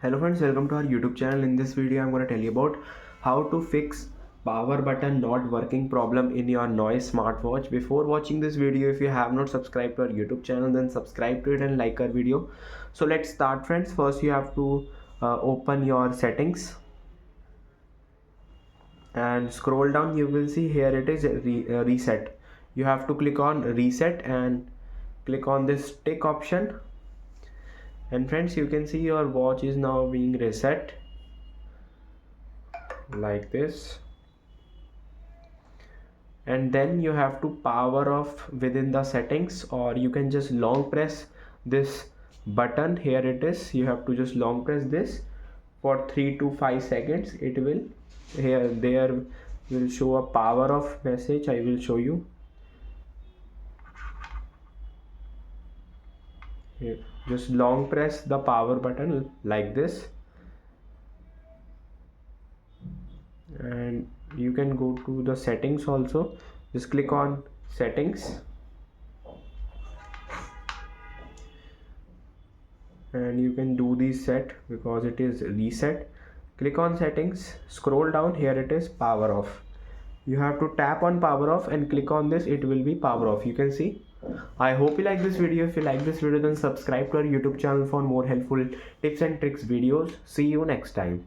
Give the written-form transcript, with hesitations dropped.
Hello friends, welcome to our YouTube channel. In this video I'm going to tell you about how to fix power button not working problem in your Noise smartwatch. Before watching this video, if you have not subscribed to our YouTube channel, then subscribe to it and like our video. So let's start friends. First you have to open your settings and scroll down. You will see here it is reset. You have to click on reset and click on this tick option. And friends, you can see your watch is now being reset like this, and then you have to power off within the settings, or you can just long press this button. Here it is, you have to just long press this for 3 to 5 seconds. It will there will show a power off message. I will show you here. Just long press the power button like this, and you can go to the settings also. Just click on settings and you can do the set because it is reset. Click on settings, scroll down, here it is power off. You have to tap on power off and click on this, it will be power off. You can see. I hope you like this video. If you like this video, then subscribe to our YouTube channel for more helpful tips and tricks videos. See you next time.